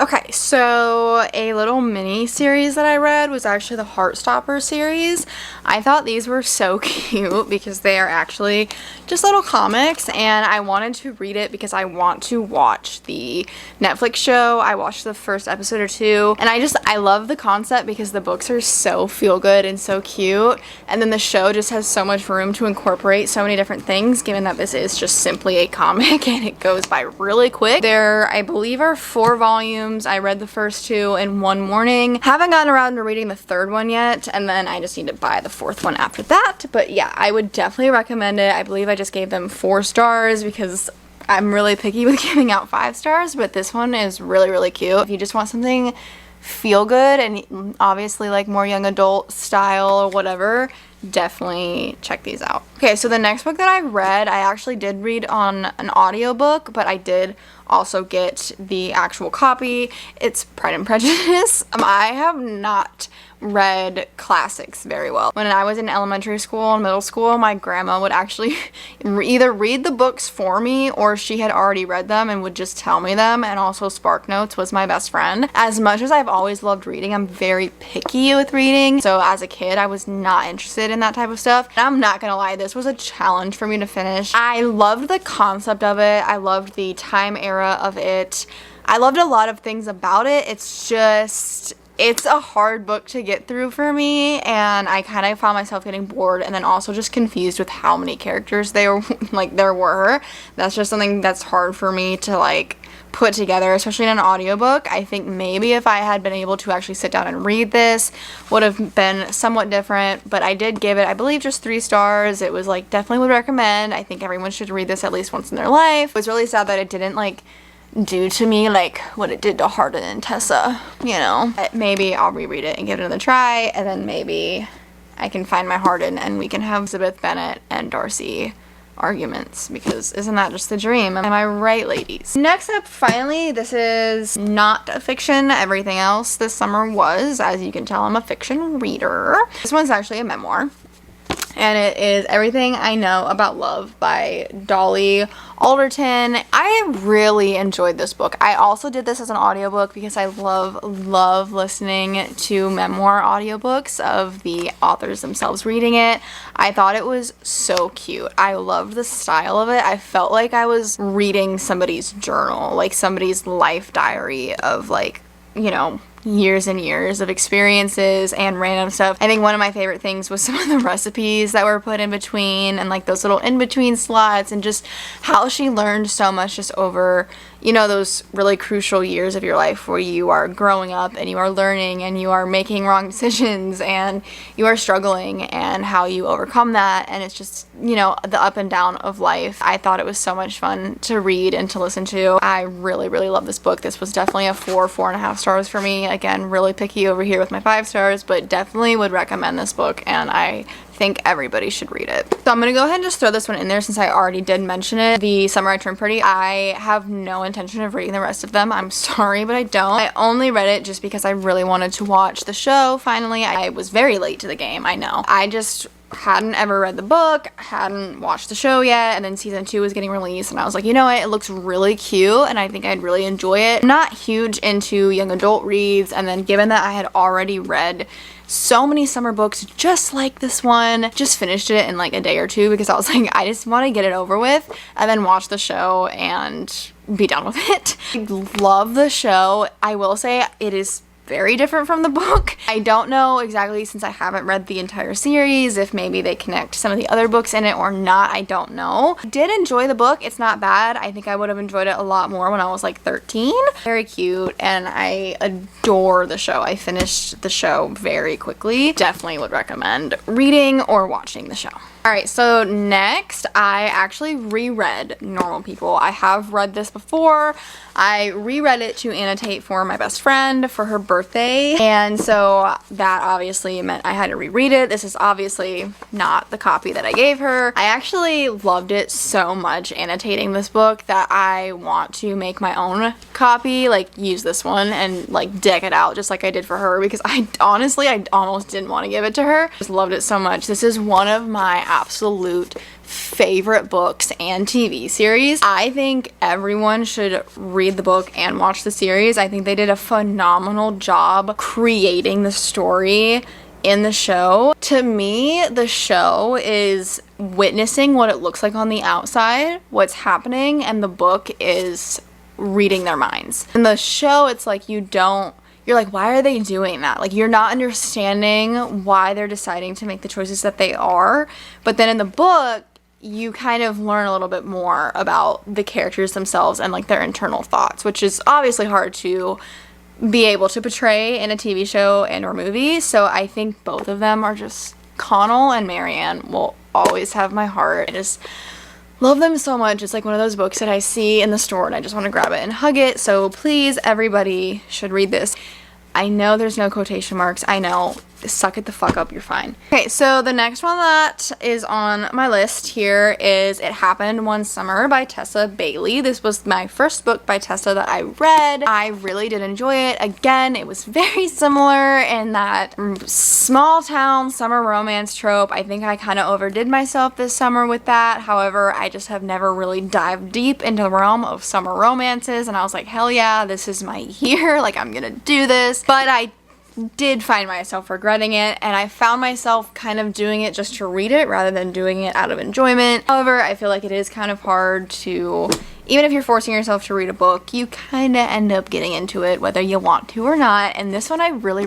Okay, so a little mini series that I read was actually the Heartstopper series. I thought these were so cute because they are actually just little comics, and I wanted to read it because I want to watch the Netflix show. I watched the first episode or two, and I love the concept because the books are so feel good and so cute, and then the show just has so much room to incorporate so many different things, given that this is just simply a comic and it goes by really quick. There, I believe, are 4 volumes. I read the first 2 in one morning. Haven't gotten around to reading the 3rd one yet, and then I just need to buy the 4th one after that. But yeah, I would definitely recommend it. I believe I just gave them 4 stars because I'm really picky with giving out 5 stars, but this one is really, really cute. If you just want something feel good and obviously like more young adult style or whatever, definitely check these out. Okay, so the next book that I read, I actually did read on an audiobook, but I did also get the actual copy. It's Pride and Prejudice. I have not read classics very well. When I was in elementary school and middle school, my grandma would actually either read the books for me or she had already read them and would just tell me them, and also SparkNotes was my best friend. As much as I've always loved reading, I'm very picky with reading, so as a kid I was not interested in that type of stuff. And I'm not gonna lie, this was a challenge for me to finish. I loved the concept of it. I loved the time era of it. I loved a lot of things about it. It's a hard book to get through for me, and I kind of found myself getting bored and then also just confused with how many characters there were. That's just something that's hard for me to like put together, especially in an audiobook. I think maybe if I had been able to actually sit down and read this, would have been somewhat different, but I did give it, I believe, just 3 stars. It was like, definitely would recommend. I think everyone should read this at least once in their life. It was really sad that it didn't like do to me like what it did to Hardin and Tessa, you know. But maybe I'll reread it and give it another try, and then maybe I can find my Hardin and we can have Elizabeth Bennet and Darcy arguments, because isn't that just the dream? Am I right, ladies? Next up, finally, this is not a fiction. Everything else this summer was. As you can tell, I'm a fiction reader. This one's actually a memoir, and it is Everything I Know About Love by Dolly Alderton. I really enjoyed this book. I also did this as an audiobook because I love listening to memoir audiobooks of the authors themselves reading it. I thought it was so cute. I loved the style of it. I felt like I was reading somebody's journal, like somebody's life diary of, like, you know, years and years of experiences and random stuff. I think one of my favorite things was some of the recipes that were put in between, and like those little in-between slots, and just how she learned so much just over, you know, those really crucial years of your life where you are growing up and you are learning and you are making wrong decisions and you are struggling, and how you overcome that. And it's just, you know, the up and down of life. I thought it was so much fun to read and to listen to. I really love this book. This was definitely a 4.5 stars for me. Again, really picky over here with my 5 stars, but definitely would recommend this book, and I think everybody should read it. So I'm gonna go ahead and just throw this one in there since I already did mention it. The Summer I Turned Pretty. I have no intention of reading the rest of them. I'm sorry, but I don't. I only read it just because I really wanted to watch the show. Finally, I was very late to the game, I know. I just hadn't ever read the book, hadn't watched the show yet, and then season 2 was getting released, and I was like, you know what, it looks really cute and I think I'd really enjoy it. I'm not huge into young adult reads, and then given that I had already read so many summer books just like this one, just finished it in like a day or 2 because I was like, I just want to get it over with and then watch the show and be done with it. I love the show. I will say it is very different from the book. I don't know exactly, since I haven't read the entire series, if maybe they connect some of the other books in it or not. I don't know. I did enjoy the book. It's not bad. I think I would have enjoyed it a lot more when I was like 13. Very cute, and I adore the show. I finished the show very quickly. Definitely would recommend reading or watching the show. Alright, so next I actually reread Normal People. I have read this before. I reread it to annotate for my best friend for her birthday, and so that obviously meant I had to reread it. This is obviously not the copy that I gave her. I actually loved it so much annotating this book that I want to make my own copy, like use this one and like deck it out just like I did for her, because I almost didn't want to give it to her. Just loved it so much. This is one of my absolute favorite books and TV series. I think everyone should read the book and watch the series. I think they did a phenomenal job creating the story in the show. To me, the show is witnessing what it looks like on the outside, what's happening, and the book is reading their minds. In the show, it's like you're like, why are they doing that? Like, you're not understanding why they're deciding to make the choices that they are. But then in the book, you kind of learn a little bit more about the characters themselves and like their internal thoughts, which is obviously hard to be able to portray in a TV show and or movie. So I think both of them are just, Connell and Marianne will always have my heart. I just love them so much. It's like one of those books that I see in the store and I just want to grab it and hug it. So please, everybody should read this. I know there's no quotation marks. I know. Suck it the fuck up. You're fine. Okay, so the next one that is on my list here is It Happened One Summer by Tessa Bailey. This was my first book by Tessa that I read. I really did enjoy it. Again, it was very similar in that small town summer romance trope. I think I kind of overdid myself this summer with that. However, I just have never really dived deep into the realm of summer romances, and I was like, hell yeah, this is my year. Like, I'm gonna do this. But I did find myself regretting it, and I found myself kind of doing it just to read it rather than doing it out of enjoyment. However, I feel like it is kind of hard to, even if you're forcing yourself to read a book, you kind of end up getting into it whether you want to or not. And this one I really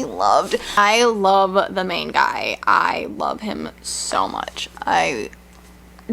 loved. I love the main guy. I love him so much. I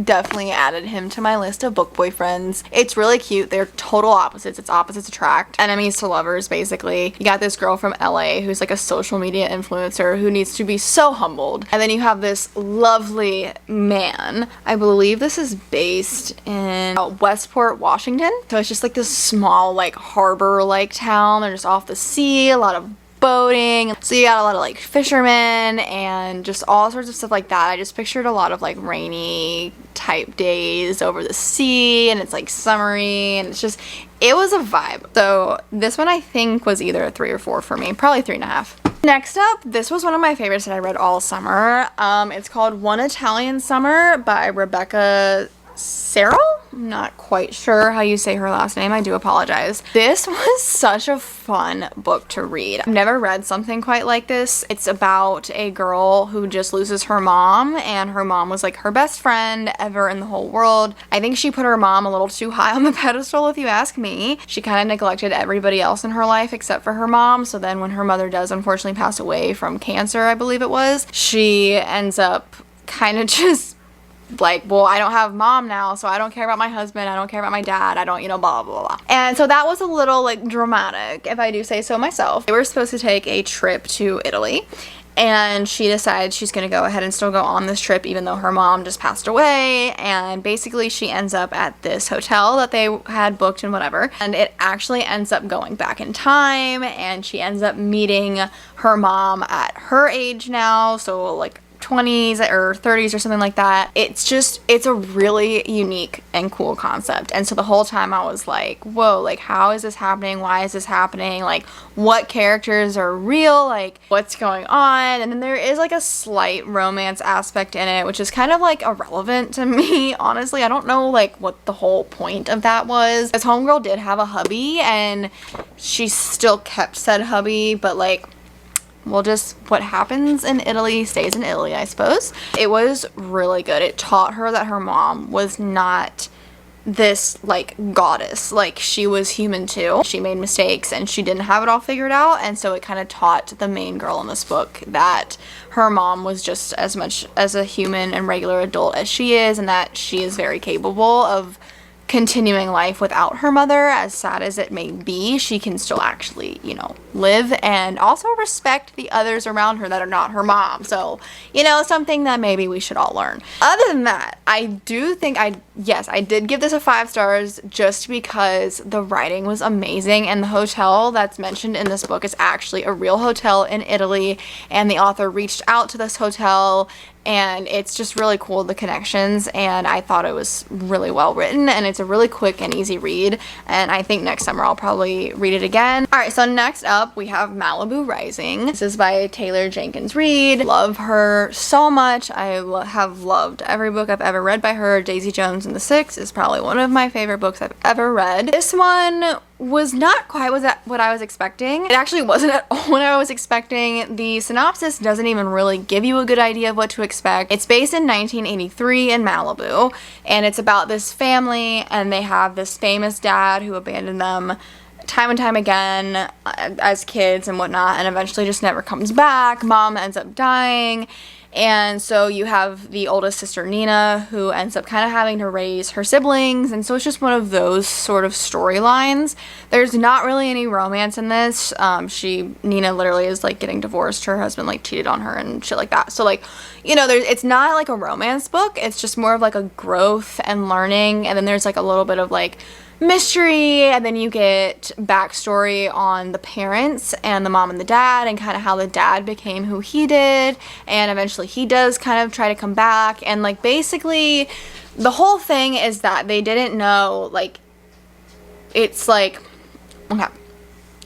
definitely added him to my list of book boyfriends. It's really cute. They're total opposites. It's opposites attract. Enemies to lovers, basically. You got this girl from LA who's like a social media influencer who needs to be so humbled. And then you have this lovely man. I believe this is based in Westport, Washington. So it's just like this small like harbor-like town. They're just off the sea, a lot of boating. So you got a lot of like fishermen and just all sorts of stuff like that. I just pictured a lot of like rainy type days over the sea, and it's like summery, and it's just, it was a vibe. So this one I think was either a 3 or 4 for me, probably 3.5. Next up, this was one of my favorites that I read all summer. It's called One Italian Summer by Rebecca Serle? I'm not quite sure how you say her last name. I do apologize. This was such a fun book to read. I've never read something quite like this. It's about a girl who just loses her mom, and her mom was like her best friend ever in the whole world. I think she put her mom a little too high on the pedestal, if you ask me. She kind of neglected everybody else in her life except for her mom. So then when her mother does unfortunately pass away from cancer, I believe it was, she ends up kind of just like, well, I don't have mom now, so I don't care about my husband, I don't care about my dad, I don't, you know, blah, blah, blah. And so that was a little, like, dramatic, if I do say so myself. They were supposed to take a trip to Italy, and she decides she's gonna go ahead and still go on this trip even though her mom just passed away. And basically she ends up at this hotel that they had booked and whatever, and it actually ends up going back in time, and she ends up meeting her mom at her age now, so like 20s or 30s or something like that. It's a really unique and cool concept. And so the whole time I was like, whoa, like, how is this happening? Why is this happening? Like, what characters are real? Like, what's going on? And then there is like a slight romance aspect in it, which is kind of like irrelevant to me, honestly. I don't know like what the whole point of that was. This homegirl did have a hubby, and she still kept said hubby, but like, well, just what happens in Italy stays in Italy, I suppose. It was really good. It taught her that her mom was not this like goddess. Like, she was human too. She made mistakes and she didn't have it all figured out. And so it kind of taught the main girl in this book that her mom was just as much as a human and regular adult as she is, and that she is very capable of continuing life without her mother. As sad as it may be, she can still actually, you know, live and also respect the others around her that are not her mom. So, you know, something that maybe we should all learn. Other than that, I do think I did give this a 5 stars just because the writing was amazing, and the hotel that's mentioned in this book is actually a real hotel in Italy, and the author reached out to this hotel, and it's just really cool, the connections, and I thought it was really well written, and it's a really quick and easy read, and I think next summer I'll probably read it again. Alright, so next up we have Malibu Rising. This is by Taylor Jenkins Reid. Love her so much. I have loved every book I've ever read by her. Daisy Jones and the Six is probably one of my favorite books I've ever read. This one was not quite what I was expecting. It actually wasn't at all what I was expecting. The synopsis doesn't even really give you a good idea of what to expect. It's based in 1983 in Malibu, and it's about this family, and they have this famous dad who abandoned them time and time again as kids and whatnot, and eventually just never comes back. Mom ends up dying. And so you have the oldest sister, Nina, who ends up kind of having to raise her siblings. And so it's just one of those sort of storylines. There's not really any romance in this. Nina literally is like getting divorced. Her husband like cheated on her and shit like that. So like, you know, it's not like a romance book. It's just more of like a growth and learning. And then there's like a little bit of like mystery, and then you get backstory on the parents and the mom and the dad, and kind of how the dad became who he did, and eventually he does kind of try to come back. And like basically the whole thing is that they didn't know, like, it's like, okay,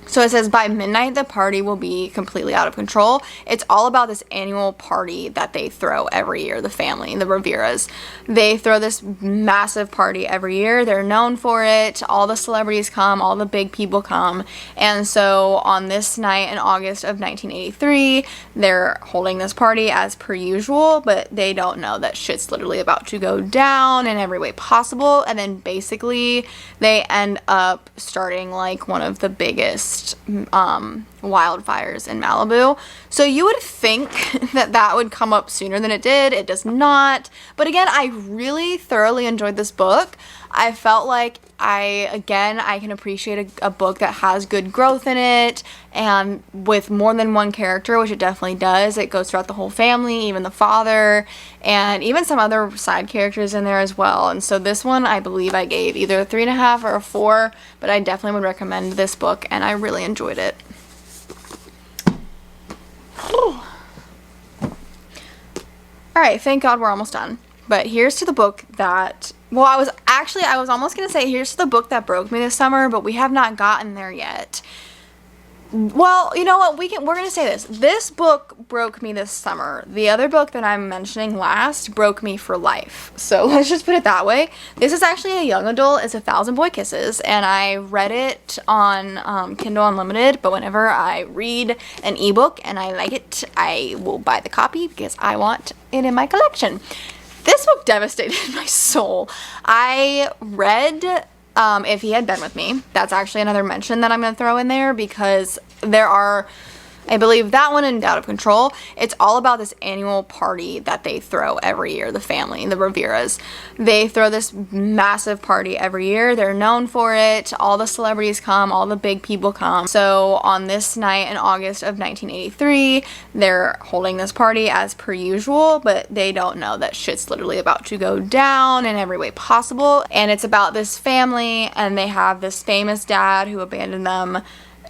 so it says by midnight the party will be completely out of control. It's all about this annual party that they throw every year, the family, the Riveras. They throw this massive party every year. They're known for it. All the celebrities come, all the big people come. And so on this night in August of 1983, they're holding this party as per usual, but they don't know that shit's literally about to go down in every way possible. And then basically they end up starting like one of the biggest wildfires in Malibu. So you would think that would come up sooner than it did. It does not. But again, I really thoroughly enjoyed this book. I felt like I can appreciate a book that has good growth in it, and with more than one character, which it definitely does. It goes throughout the whole family, even the father, and even some other side characters in there as well. And so this one, I believe I gave either a 3.5 or a 4, but I definitely would recommend this book, and I really enjoyed it. Alright, thank God we're almost done. But here's to the book that, well, I was almost going to say here's to the book that broke me this summer, but we have not gotten there yet. Well, you know what, we're going to say this. This book broke me this summer. The other book that I'm mentioning last broke me for life. So let's just put it that way. This is actually a young adult. It's 1,000 Boy Kisses, and I read it on Kindle Unlimited, but whenever I read an ebook and I like it, I will buy the copy because I want it in my collection. This book devastated my soul. I read If He Had Been With Me. That's actually another mention that I'm going to throw in there, because there are, I believe that one and Out of Control. It's all about this annual party that they throw every year, the family, the Riveras. They throw this massive party every year. They're known for it. All the celebrities come, all the big people come. So on this night in August of 1983, they're holding this party as per usual, but they don't know that shit's literally about to go down in every way possible. And it's about this family, and they have this famous dad who abandoned them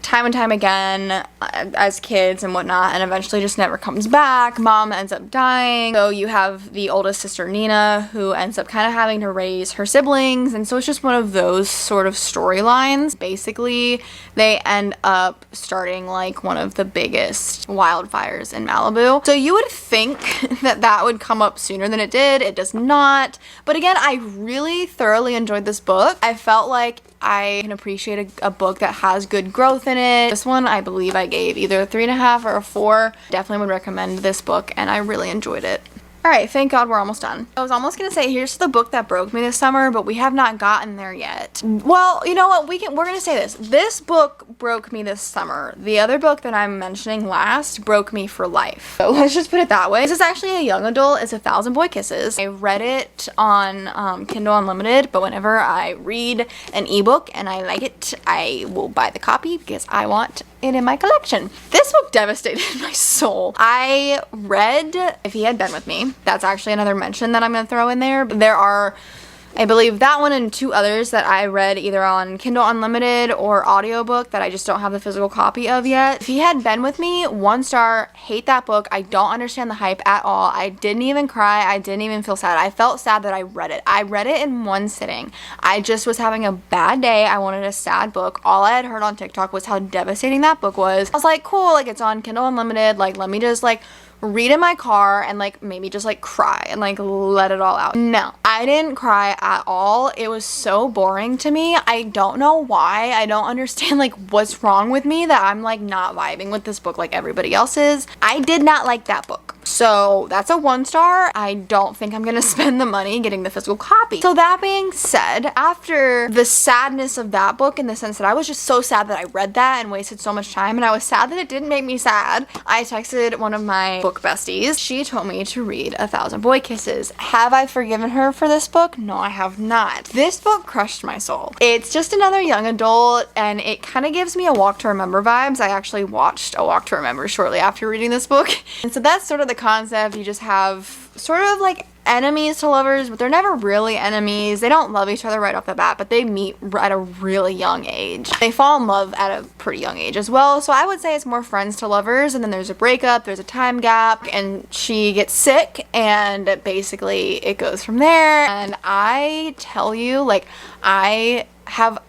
time and time again as kids and whatnot, and eventually just never comes back. Mom ends up dying. So you have the oldest sister, Nina, who ends up kind of having to raise her siblings. And so it's just one of those sort of storylines. Basically, they end up starting like one of the biggest wildfires in Malibu. So you would think that would come up sooner than it did. It does not. But again, I really thoroughly enjoyed this book. I felt like I can appreciate a book that has good growth in it. This one, I believe I gave either a 3.5 or a 4. Definitely would recommend this book, and I really enjoyed it. Alright, thank God we're almost done. I was almost going to say here's to the book that broke me this summer, but we have not gotten there yet. Well, you know what, we're going to say this. This book broke me this summer. The other book that I'm mentioning last broke me for life. So let's just put it that way. This is actually a young adult. It's 1,000 Boy Kisses. I read it on Kindle Unlimited, but whenever I read an ebook and I like it, I will buy the copy because I want it in my collection. This book devastated my soul. I read If He Had Been With Me. That's actually another mention that I'm going to throw in there. There are, I believe that one and 2 others that I read either on Kindle Unlimited or audiobook that I just don't have the physical copy of yet. If you had been with me, 1 star, hate that book. I don't understand the hype at all. I didn't even cry. I didn't even feel sad. I felt sad that I read it. I read it in 1 sitting. I just was having a bad day. I wanted a sad book. All I had heard on TikTok was how devastating that book was. I was like, cool, like it's on Kindle Unlimited. Like, let me just like read in my car and like maybe just like cry and like let it all out. No, I didn't cry at all. It was so boring to me. I don't know why. I don't understand like what's wrong with me that I'm like not vibing with this book like everybody else is. I did not like that book. So that's a 1 star. I don't think I'm gonna spend the money getting the physical copy. So that being said, after the sadness of that book, in the sense that I was just so sad that I read that and wasted so much time, and I was sad that it didn't make me sad, I texted one of my book besties. She told me to read 1,000 Boy Kisses. Have I forgiven her for this book? No, I have not. This book crushed my soul. It's just another young adult, and it kind of gives me a Walk to Remember vibes. I actually watched A Walk to Remember shortly after reading this book. And so that's sort of the concept. You just have sort of like enemies to lovers, but they're never really enemies. They don't love each other right off the bat, but they meet at a really young age. They fall in love at a pretty young age as well. So I would say it's more friends to lovers, and then there's a breakup, there's a time gap, and she gets sick, and basically it goes from there. And I tell you, like, I have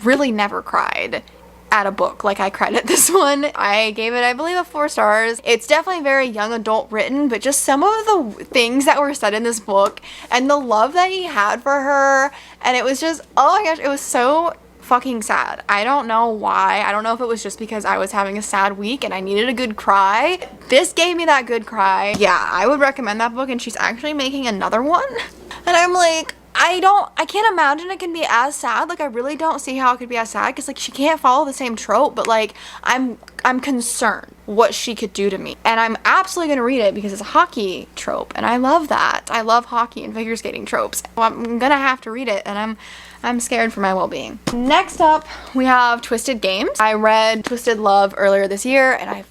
really never cried at a book like I cried at this one. I gave it, I believe, a 4 stars. It's definitely very young adult written, but just some of the things that were said in this book and the love that he had for her, and it was just, oh my gosh, it was so fucking sad. I don't know why. I don't know if it was just because I was having a sad week and I needed a good cry. This gave me that good cry. Yeah, I would recommend that book, and she's actually making another one. And I'm like, I can't imagine it can be as sad. Like, I really don't see how it could be as sad, because like she can't follow the same trope, but like I'm concerned what she could do to me. And I'm absolutely gonna read it because it's a hockey trope, and I love that. I love hockey and figure skating tropes. So I'm gonna have to read it, and I'm scared for my well-being. Next up, we have Twisted Games. I read Twisted Love earlier this year, and I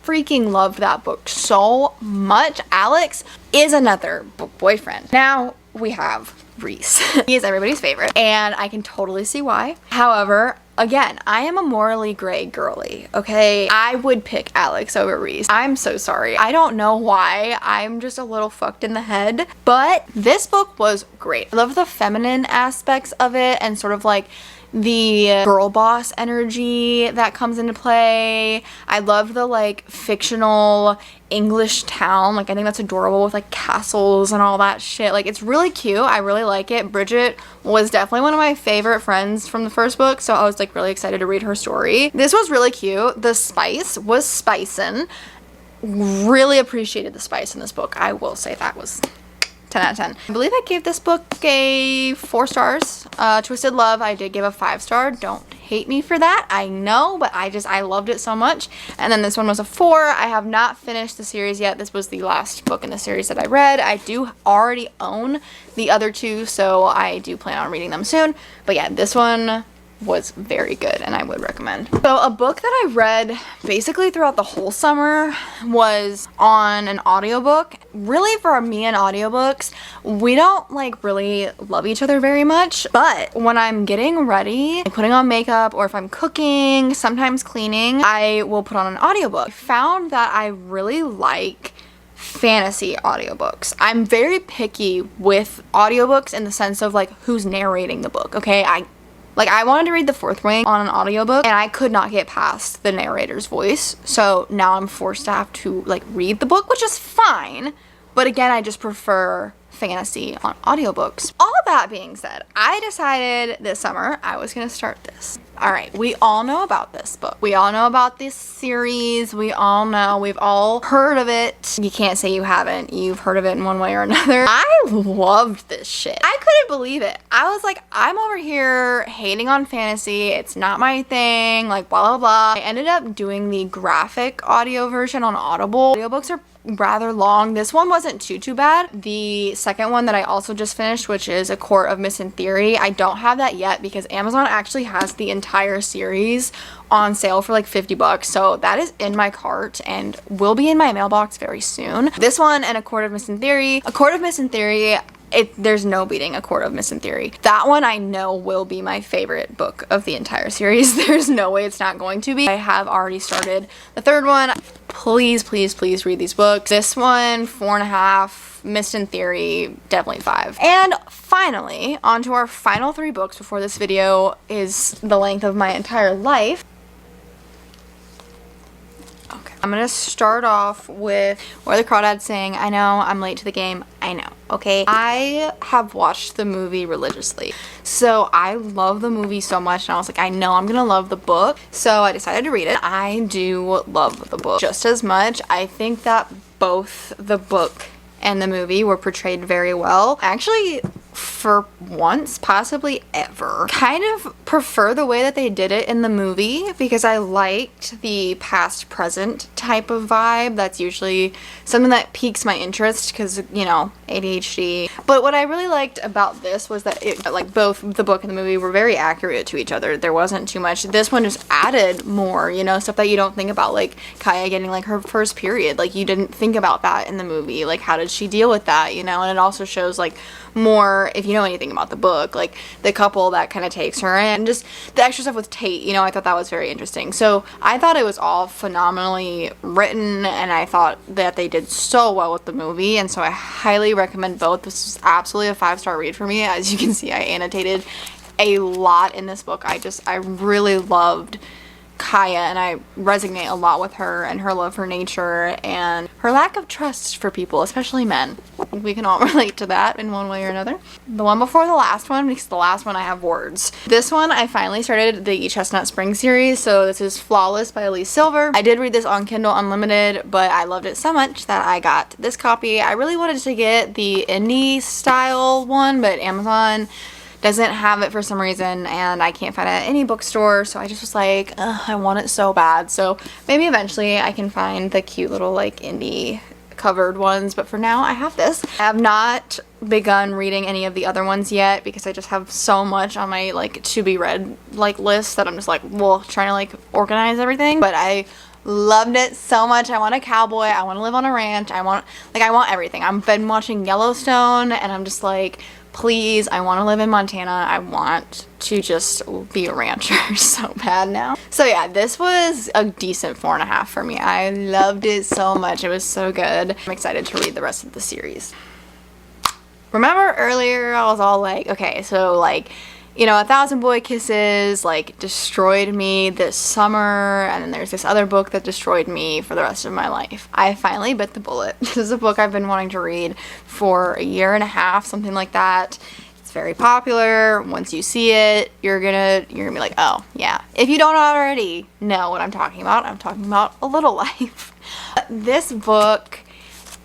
freaking loved that book so much. Alex is another boyfriend. Now we have Reese. He is everybody's favorite, and I can totally see why. However, again, I am a morally gray girly, okay? I would pick Alex over Reese. I'm so sorry. I don't know why. I'm just a little fucked in the head, but this book was great. I love the feminine aspects of it, and sort of like the girl boss energy that comes into play. I love the like fictional English town. Like, I think that's adorable with like castles and all that shit. Like, it's really cute. I really like it. Bridget was definitely one of my favorite friends from the first book, so I was like really excited to read her story. This was really cute. The spice was spicin'. Really appreciated the spice in this book. I will say that was 10 out of 10. I believe I gave this book a 4 stars. Twisted Love, I did give a 5 star. Don't hate me for that. I know, but I loved it so much. And then this one was a 4. I have not finished the series yet. This was the last book in the series that I read. I do already own the other 2, so I do plan on reading them soon. But yeah, this one was very good, and I would recommend. So a book that I read basically throughout the whole summer was on an audiobook. Really, for me and audiobooks, we don't like really love each other very much, but when I'm getting ready, like putting on makeup, or if I'm cooking, sometimes cleaning, I will put on an audiobook. I found that I really like fantasy audiobooks. I'm very picky with audiobooks in the sense of like who's narrating the book, okay? I wanted to read The Fourth Wing on an audiobook, and I could not get past the narrator's voice, so now I'm forced to have to like read the book, which is fine, but again, I just prefer fantasy on audiobooks. All of that being said, I decided this summer I was gonna start this. Alright, we all know about this book. We all know about this series. We all know. We've all heard of it. You can't say you haven't. You've heard of it in one way or another. I loved this shit. I couldn't believe it. I was like, I'm over here hating on fantasy. It's not my thing. Like, blah, blah, blah. I ended up doing the graphic audio version on Audible. Audiobooks are rather long. This one wasn't too bad. The second one that I also just finished, which is A Court of Mist and Theory, I don't have that yet because Amazon actually has the entire series on sale for like $50, so that is in my cart and will be in my mailbox very soon. This one and A Court of Mist and Theory. A Court of Mist and Theory, there's no beating A Court of Mist and Theory. That one I know will be my favorite book of the entire series. There's no way it's not going to be. I have already started the third one. Please, please, please read these books. This one, 4.5. Mist and Theory, definitely 5. And finally, on to our final 3 books before this video is the length of my entire life. Okay, I'm gonna start off with Where the Crawdads Sing. I know I'm late to the game. I know, okay? I have watched the movie religiously. So I love the movie so much, and I was like, I know I'm gonna love the book. So I decided to read it. I do love the book just as much. I think that both the book and the movie were portrayed very well. Actually, for once, possibly ever, kind of prefer the way that they did it in the movie because I liked the past present type of vibe. That's usually something that piques my interest because, you know, ADHD. But what I really liked about this was that it, like, both the book and the movie were very accurate to each other. There wasn't too much. This one just added more, you know, stuff that you don't think about, like Kaya getting like her first period. Like, you didn't think about that in the movie. Like, how did she deal with that, you know? And it also shows like more, if you know anything about the book, like the couple that kind of takes her, and just the extra stuff with Tate, you know, I thought that was very interesting. So I thought it was all phenomenally written, and I thought that they did so well with the movie, and so I highly recommend both. This is absolutely a 5-star read for me. As you can see, I annotated a lot in this book. I really loved Kaya, and I resonate a lot with her and her love for nature and her lack of trust for people, especially men. We can all relate to that in one way or another. The one before the last one, because the last one I have words. This one, I finally started the Chestnut Spring series, so this is Flawless by Elise Silver. I did read this on Kindle Unlimited, but I loved it so much that I got this copy. I really wanted to get the indie style one, but Amazon doesn't have it for some reason, and I can't find it at any bookstore, so I just was like, I want it so bad. So maybe eventually I can find the cute little like indie covered ones, but for now I have this. I have not begun reading any of the other ones yet because I just have so much on my like to be read like list that I'm just like, well, trying to like organize everything. But I loved it so much. I want a cowboy. I want to live on a ranch. I want everything. I've been watching Yellowstone, and I'm just like, please, I want to live in Montana. I want to just be a rancher so bad now. So yeah, this was a decent 4.5 for me. I loved it so much. It was so good. I'm excited to read the rest of the series. Remember earlier I was all like, okay, so like, you know, 1,000 Boy Kisses like destroyed me this summer, and then there's this other book that destroyed me for the rest of my life. I finally bit the bullet. This is a book I've been wanting to read for 1.5 years, something like that. It's very popular. Once you see it, you're gonna be like, oh yeah. If you don't already know what I'm talking about, I'm talking about A Little Life. This book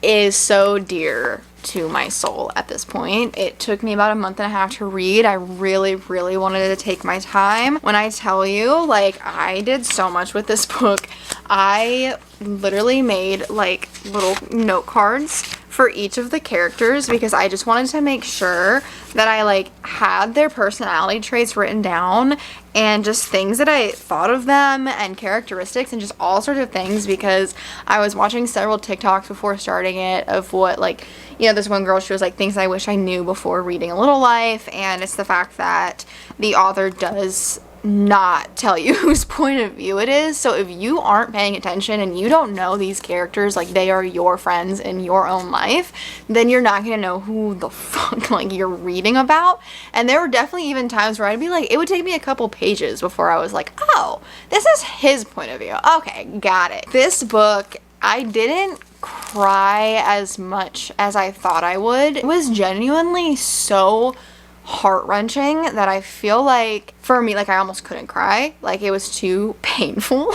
is so dear to my soul at this point. It took me about 1.5 months to read. I really, really wanted to take my time. When I tell you, like, I did so much with this book. I literally made like little note cards for each of the characters because I just wanted to make sure that I like had their personality traits written down and just things that I thought of them and characteristics and just all sorts of things, because I was watching several TikToks before starting it of what, like, you know, this one girl, she was like, things I wish I knew before reading A Little Life, and it's the fact that the author does not tell you whose point of view it is. So if you aren't paying attention and you don't know these characters like they are your friends in your own life, then you're not gonna know who the fuck like you're reading about. And there were definitely even times where I'd be like, it would take me a couple pages before I was like, oh, this is his point of view. Okay, got it. This book, I didn't cry as much as I thought I would. It was genuinely so heart-wrenching that I feel like, for me, like I almost couldn't cry. Like it was too painful.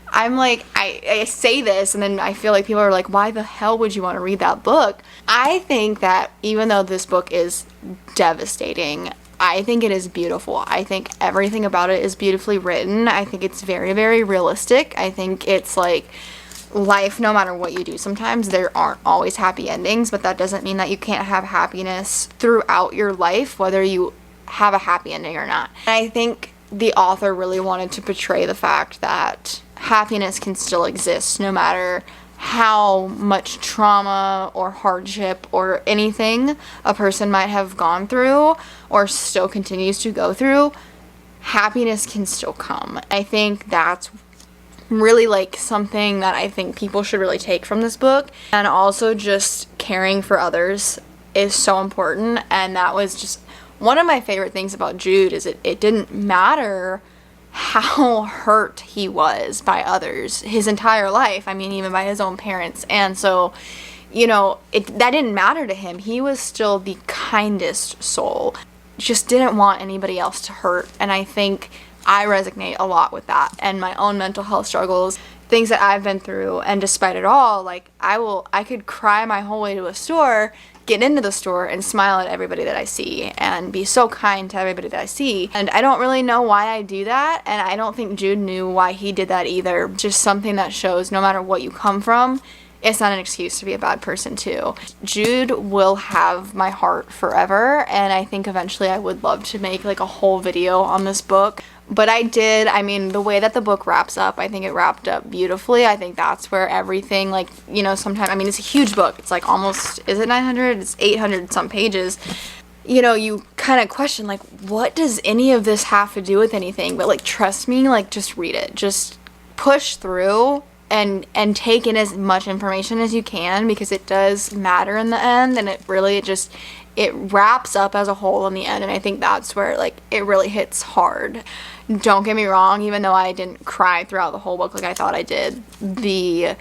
I'm like, I say this and then I feel like people are like, why the hell would you want to read that book? I think that even though this book is devastating, I think it is beautiful. I think everything about it is beautifully written. I think it's very, very realistic. I think it's like life, no matter what you do, sometimes there aren't always happy endings, but that doesn't mean that you can't have happiness throughout your life, whether you have a happy ending or not. And I think the author really wanted to portray the fact that happiness can still exist no matter how much trauma or hardship or anything a person might have gone through or still continues to go through, happiness can still come. I think that's really like something that I think people should really take from this book. And also just caring for others is so important, and that was just one of my favorite things about Jude, is it didn't matter how hurt he was by others his entire life. I mean, even by his own parents. And so, you know, that didn't matter to him. He was still the kindest soul. Just didn't want anybody else to hurt. And I think I resonate a lot with that and my own mental health struggles, things that I've been through. And despite it all, like, I could cry my whole way to a store, get into the store and smile at everybody that I see and be so kind to everybody that I see. And I don't really know why I do that, and I don't think Jude knew why he did that either. Just something that shows no matter what you come from, it's not an excuse to be a bad person too. Jude will have my heart forever, and I think eventually I would love to make like a whole video on this book. But I mean, the way that the book wraps up, I think it wrapped up beautifully. I think that's where everything, like, you know, sometimes, I mean, it's a huge book. It's like almost, is it 900? It's 800 some pages. You know, you kind of question, like, what does any of this have to do with anything? But, like, trust me, like, just read it. Just push through and take in as much information as you can, because it does matter in the end, and it wraps up as a whole in the end. And I think that's where, like, it really hits hard. Don't get me wrong, even though I didn't cry throughout the whole book like I thought I did, the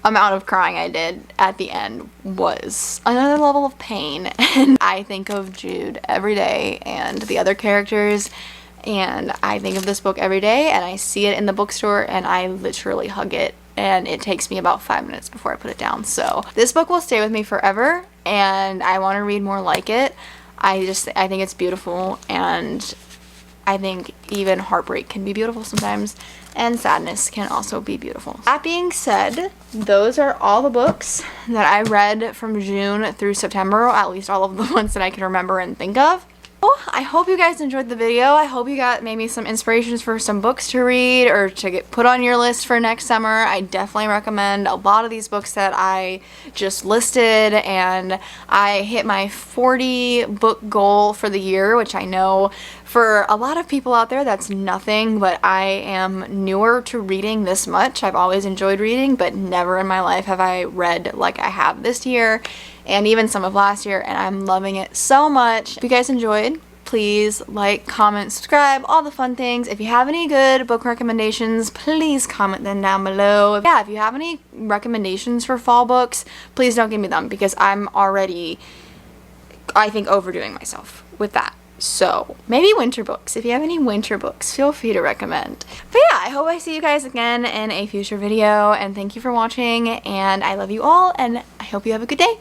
amount of crying I did at the end was another level of pain. And I think of Jude every day and the other characters, and I think of this book every day, and I see it in the bookstore and I literally hug it, and it takes me about 5 minutes before I put it down. So this book will stay with me forever, and I want to read more like it. I think it's beautiful, and I think even heartbreak can be beautiful sometimes, and sadness can also be beautiful. That being said, those are all the books that I read from June through September, or at least all of the ones that I can remember and think of. Well, I hope you guys enjoyed the video. I hope you got maybe some inspirations for some books to read or to get put on your list for next summer. I definitely recommend a lot of these books that I just listed, and I hit my 40 book goal for the year, which I know for a lot of people out there that's nothing, but I am newer to reading this much. I've always enjoyed reading, but never in my life have I read like I have this year, and even some of last year, and I'm loving it so much. If you guys enjoyed, please like, comment, subscribe, all the fun things. If you have any good book recommendations, please comment them down below. Yeah, if you have any recommendations for fall books, please don't give me them, because I'm already, I think, overdoing myself with that. So maybe winter books. If you have any winter books, feel free to recommend. But yeah, I hope I see you guys again in a future video, and thank you for watching, and I love you all, and I hope you have a good day.